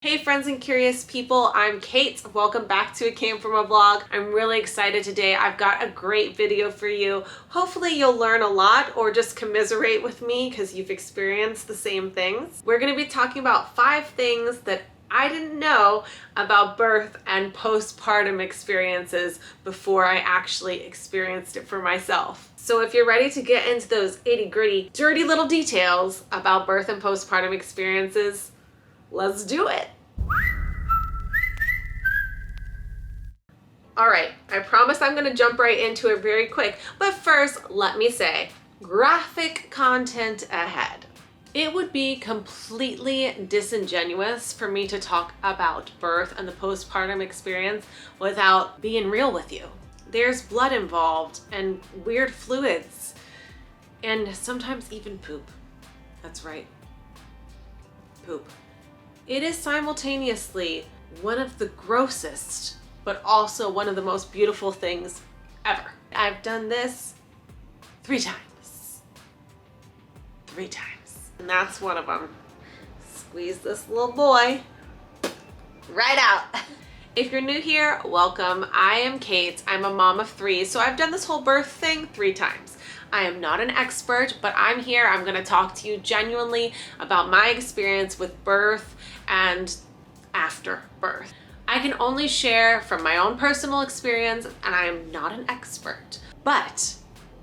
Hey friends and curious people, I'm Kate. Welcome back to It Came From a Vlog. I'm really excited today. I've got a great video for you. Hopefully you'll learn a lot or just commiserate with me because you've experienced the same things. We're going to be talking about 5 things that I didn't know about birth and postpartum experiences before I actually experienced it for myself. So if you're ready to get into those itty-gritty, dirty little details about birth and postpartum experiences, let's do it. All right, I promise I'm gonna jump right into it very quick, but first let me say, graphic content ahead. It would be completely disingenuous for me to talk about birth and the postpartum experience without being real with you. There's blood involved and weird fluids and sometimes even poop. That's right, poop. It is simultaneously one of the grossest, but also one of the most beautiful things ever. I've done this 3 times. 3 times. And that's one of them. Squeeze this little boy right out. If you're new here, welcome. I am Kate. I'm a mom of 3, so I've done this whole birth thing 3 times. I am not an expert, but I'm here. I'm gonna talk to you genuinely about my experience with birth and after birth. I can only share from my own personal experience, and I am not an expert, but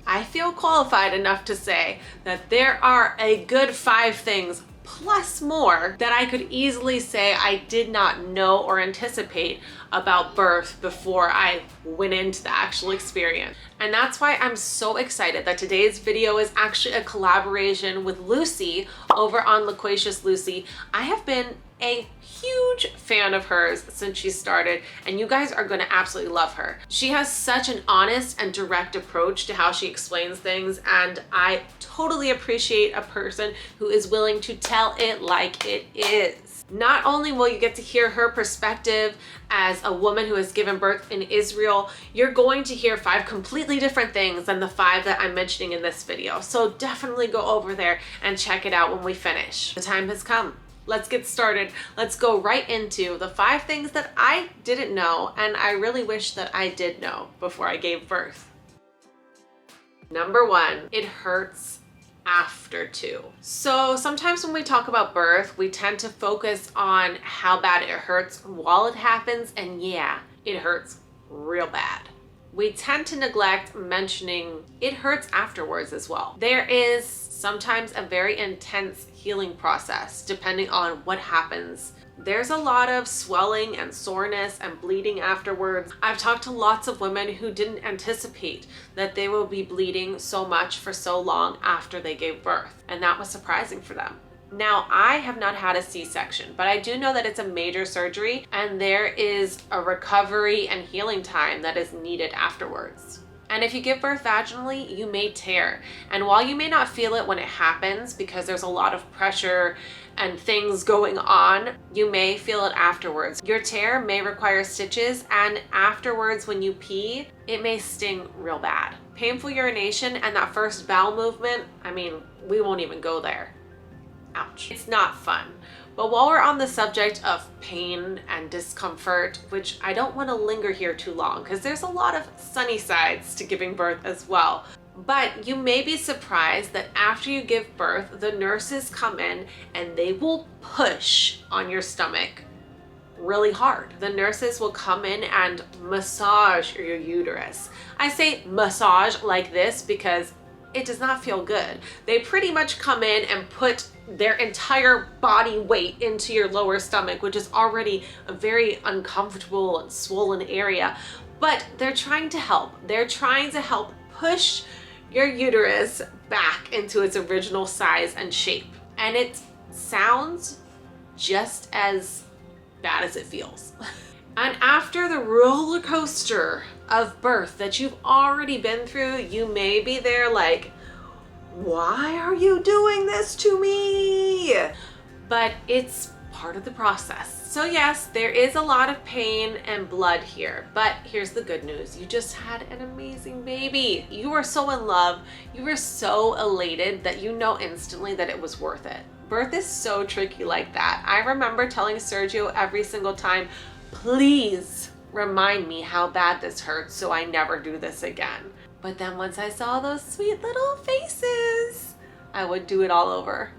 I feel qualified enough to say that there are a good 5 things plus more that I could easily say I did not know or anticipate about birth before I went into the actual experience. And that's why I'm so excited that today's video is actually a collaboration with Lucy over on Loquacious Lucy. I have been a huge fan of hers since she started, and you guys are gonna absolutely love her. She has such an honest and direct approach to how she explains things, and I totally appreciate a person who is willing to tell it like it is. Not only will you get to hear her perspective as a woman who has given birth in Israel, you're going to hear 5 completely different things than the 5 that I'm mentioning in this video. So definitely go over there and check it out when we finish. The time has come. Let's get started. Let's go right into the 5 things that I didn't know and I really wish that I did know before I gave birth. Number 1, it hurts after 2. So sometimes when we talk about birth, we tend to focus on how bad it hurts while it happens, and yeah, it hurts real bad. We tend to neglect mentioning it hurts afterwards as well. There is sometimes a very intense healing process depending on what happens. There's a lot of swelling and soreness and bleeding afterwards. I've talked to lots of women who didn't anticipate that they will be bleeding so much for so long after they gave birth, and that was surprising for them. Now, I have not had a C-section, but I do know that it's a major surgery and there is a recovery and healing time that is needed afterwards. And if you give birth vaginally, you may tear. And while you may not feel it when it happens because there's a lot of pressure and things going on, you may feel it afterwards. Your tear may require stitches, and afterwards when you pee, it may sting real bad. Painful urination and that first bowel movement, I mean, we won't even go there. Ouch. It's not fun. But while we're on the subject of pain and discomfort, which I don't want to linger here too long because there's a lot of sunny sides to giving birth as well. But you may be surprised that after you give birth, the nurses come in and they will push on your stomach really hard. The nurses will come in and massage your uterus. I say massage like this because it does not feel good. They pretty much come in and put their entire body weight into your lower stomach, which is already a very uncomfortable and swollen area. But they're trying to help. They're trying to help push your uterus back into its original size and shape. And it sounds just as bad as it feels. And after the roller coaster of birth that you've already been through, you may be there like, why are you doing this to me? But it's part of the process. So yes, there is a lot of pain and blood here, but here's the good news. You just had an amazing baby. You were so in love. You were so elated that you know instantly that it was worth it. Birth is so tricky like that. I remember telling Sergio every single time, please remind me how bad this hurts so I never do this again. But then once I saw those sweet little faces, I would do it all over.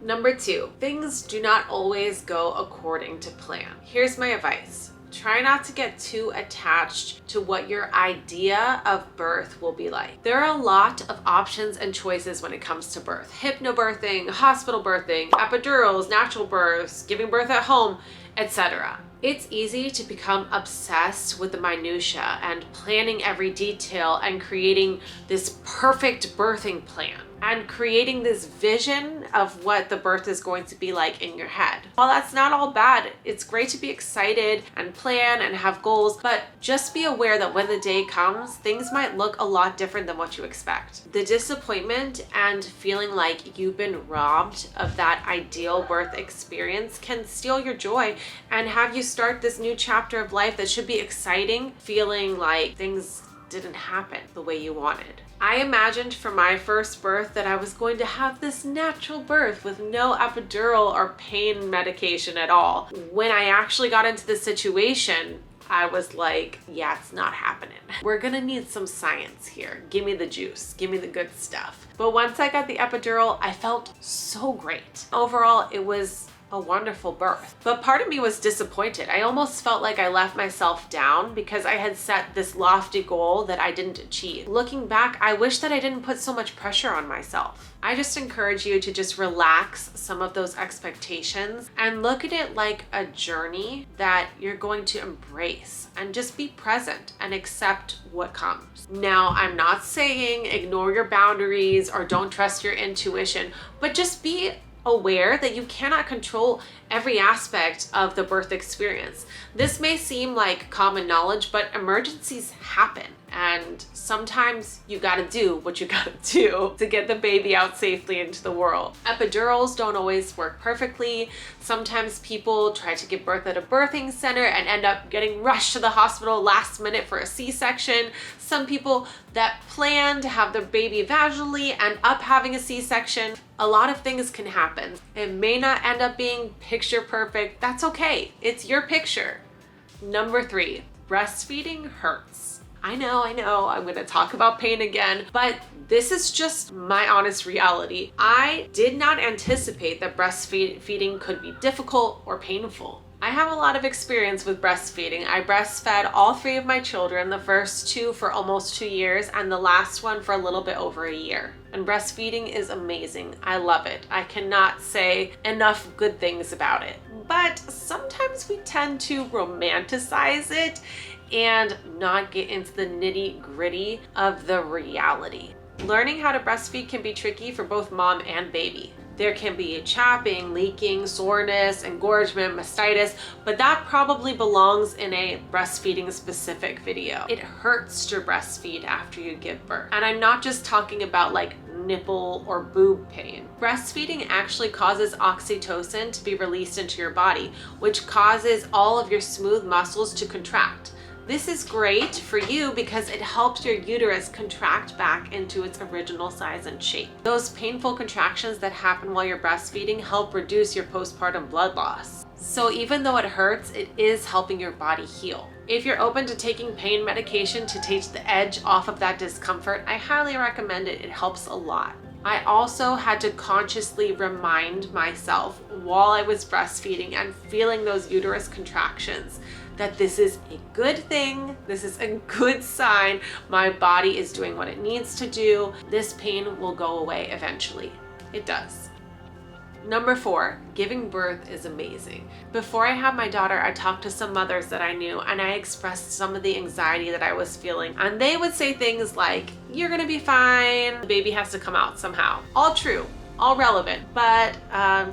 Number 2, things do not always go according to plan. Here's my advice. Try not to get too attached to what your idea of birth will be like. There are a lot of options and choices when it comes to birth. Hypnobirthing, hospital birthing, epidurals, natural births, giving birth at home, etc. It's easy to become obsessed with the minutia and planning every detail and creating this perfect birthing plan and creating this vision of what the birth is going to be like in your head. While that's not all bad, it's great to be excited and plan and have goals, but just be aware that when the day comes, things might look a lot different than what you expect. The disappointment and feeling like you've been robbed of that ideal birth experience can steal your joy and have you start this new chapter of life that should be exciting, feeling like things didn't happen the way you wanted. I imagined for my first birth that I was going to have this natural birth with no epidural or pain medication at all. When I actually got into the situation, I was like, yeah, it's not happening. We're gonna need some science here. Give me the juice, give me the good stuff. But once I got the epidural, I felt so great. Overall, it was a wonderful birth. But part of me was disappointed. I almost felt like I left myself down because I had set this lofty goal that I didn't achieve. Looking back, I wish that I didn't put so much pressure on myself. I just encourage you to just relax some of those expectations and look at it like a journey that you're going to embrace and just be present and accept what comes. Now, I'm not saying ignore your boundaries or don't trust your intuition, but just be aware that you cannot control every aspect of the birth experience. This may seem like common knowledge, but emergencies happen. And sometimes you gotta do what you gotta do to get the baby out safely into the world. Epidurals don't always work perfectly. Sometimes people try to give birth at a birthing center and end up getting rushed to the hospital last minute for a C-section. Some people that plan to have their baby vaginally end up having a C-section. A lot of things can happen. It may not end up being picture perfect. That's okay. It's your picture. Number 3, breastfeeding hurts. I know, I'm gonna talk about pain again, but this is just my honest reality. I did not anticipate that breastfeeding could be difficult or painful. I have a lot of experience with breastfeeding. I breastfed all 3 of my children, the first 2 for almost 2 years and the last one for a little bit over a year. And breastfeeding is amazing. I love it. I cannot say enough good things about it. But sometimes we tend to romanticize it and not get into the nitty-gritty of the reality. Learning how to breastfeed can be tricky for both mom and baby. There can be chapping, leaking, soreness, engorgement, mastitis, but that probably belongs in a breastfeeding specific video. It hurts to breastfeed after you give birth. And I'm not just talking about like nipple or boob pain. Breastfeeding actually causes oxytocin to be released into your body, which causes all of your smooth muscles to contract. This is great for you because it helps your uterus contract back into its original size and shape. Those painful contractions that happen while you're breastfeeding help reduce your postpartum blood loss. So even though it hurts, it is helping your body heal. If you're open to taking pain medication to take the edge off of that discomfort, I highly recommend it. It helps a lot. I also had to consciously remind myself while I was breastfeeding and feeling those uterus contractions that this is a good thing. This is a good sign. My body is doing what it needs to do. This pain will go away eventually. It does. Number 4, giving birth is amazing. Before I had my daughter, I talked to some mothers that I knew and I expressed some of the anxiety that I was feeling. And they would say things like, you're gonna be fine. The baby has to come out somehow. All true, all relevant, but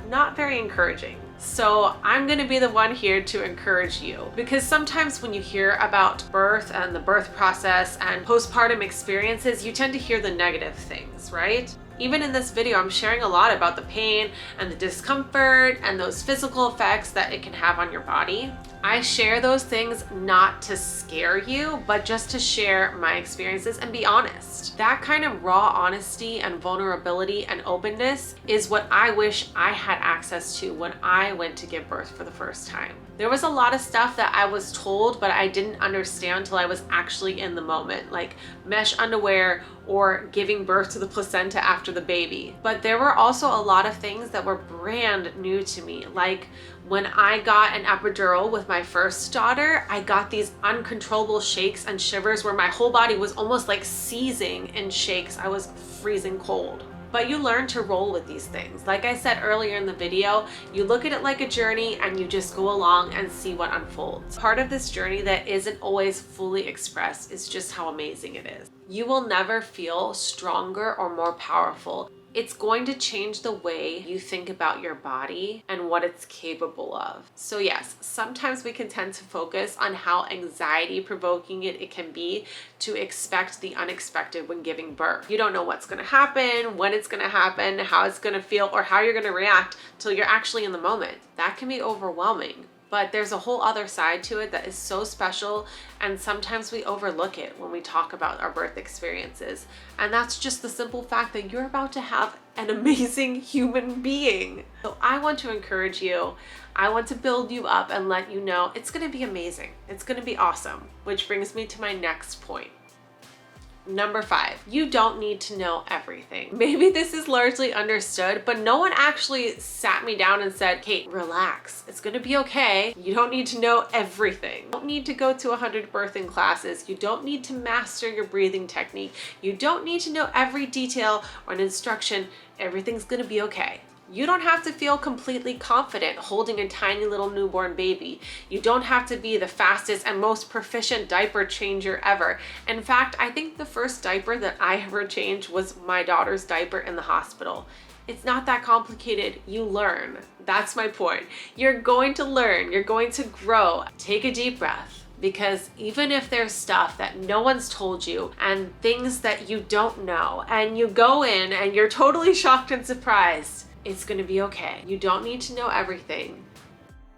not very encouraging. So I'm gonna be the one here to encourage you, because sometimes when you hear about birth and the birth process and postpartum experiences, you tend to hear the negative things, right? Even in this video, I'm sharing a lot about the pain and the discomfort and those physical effects that it can have on your body. I share those things not to scare you, but just to share my experiences and be honest. That kind of raw honesty and vulnerability and openness is what I wish I had access to when I went to give birth for the first time. There was a lot of stuff that I was told, but I didn't understand until I was actually in the moment, like mesh underwear or giving birth to the placenta after the baby. But there were also a lot of things that were brand new to me, like when I got an epidural with my first daughter, I got these uncontrollable shakes and shivers where my whole body was almost like seizing in shakes. I was freezing cold. But you learn to roll with these things. Like I said earlier in the video, you look at it like a journey and you just go along and see what unfolds. Part of this journey that isn't always fully expressed is just how amazing it is. You will never feel stronger or more powerful. It's going to change the way you think about your body and what it's capable of. So yes, sometimes we can tend to focus on how anxiety provoking it can be to expect the unexpected when giving birth. You don't know what's gonna happen, when it's gonna happen, how it's gonna feel, or how you're gonna react till you're actually in the moment. That can be overwhelming. But there's a whole other side to it that is so special, and sometimes we overlook it when we talk about our birth experiences. And that's just the simple fact that you're about to have an amazing human being. So I want to encourage you. I want to build you up and let you know it's gonna be amazing. It's gonna be awesome. Which brings me to my next point. Number 5, you don't need to know everything. Maybe this is largely understood, but no one actually sat me down and said, Kate, relax. It's gonna be okay. You don't need to know everything. You don't need to go to 100 birthing classes. You don't need to master your breathing technique. You don't need to know every detail or an instruction. Everything's gonna be okay. You don't have to feel completely confident holding a tiny little newborn baby. You don't have to be the fastest and most proficient diaper changer ever. In fact, I think the first diaper that I ever changed was my daughter's diaper in the hospital. It's not that complicated. You learn. That's my point. You're going to learn. You're going to grow. Take a deep breath. Because even if there's stuff that no one's told you and things that you don't know, and you go in and you're totally shocked and surprised, it's gonna be okay. You don't need to know everything.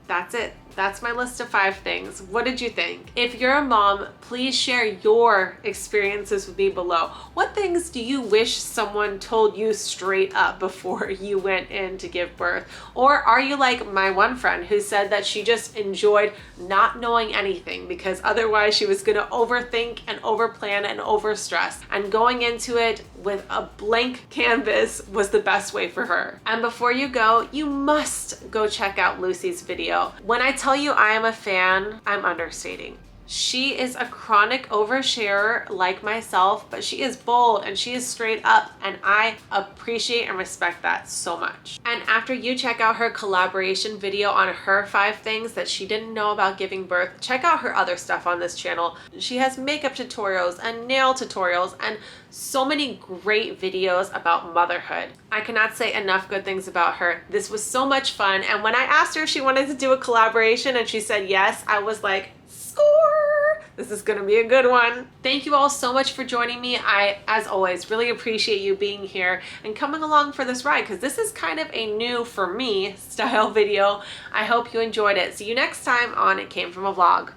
That's it. That's my list of 5 things. What did you think? If you're a mom, please share your experiences with me below. What things do you wish someone told you straight up before you went in to give birth? Or are you like my one friend who said that she just enjoyed not knowing anything because otherwise she was gonna overthink and overplan and overstress, and going into it with a blank canvas was the best way for her. And before you go, you must go check out Lucy's video. When I tell you I am a fan, I'm understating. She is a chronic oversharer like myself, but she is bold and she is straight up, and I appreciate and respect that so much. And after you check out her collaboration video on her 5 things that she didn't know about giving birth, check out her other stuff on this channel. She has makeup tutorials and nail tutorials and so many great videos about motherhood. I cannot say enough good things about her. This was so much fun, and when I asked her if she wanted to do a collaboration and she said yes, I was like, score! This is gonna be a good one. Thank you all so much for joining me. I, as always, really appreciate you being here and coming along for this ride, because this is kind of a new, for me, style video. I hope you enjoyed it. See you next time on It Came From a Vlog.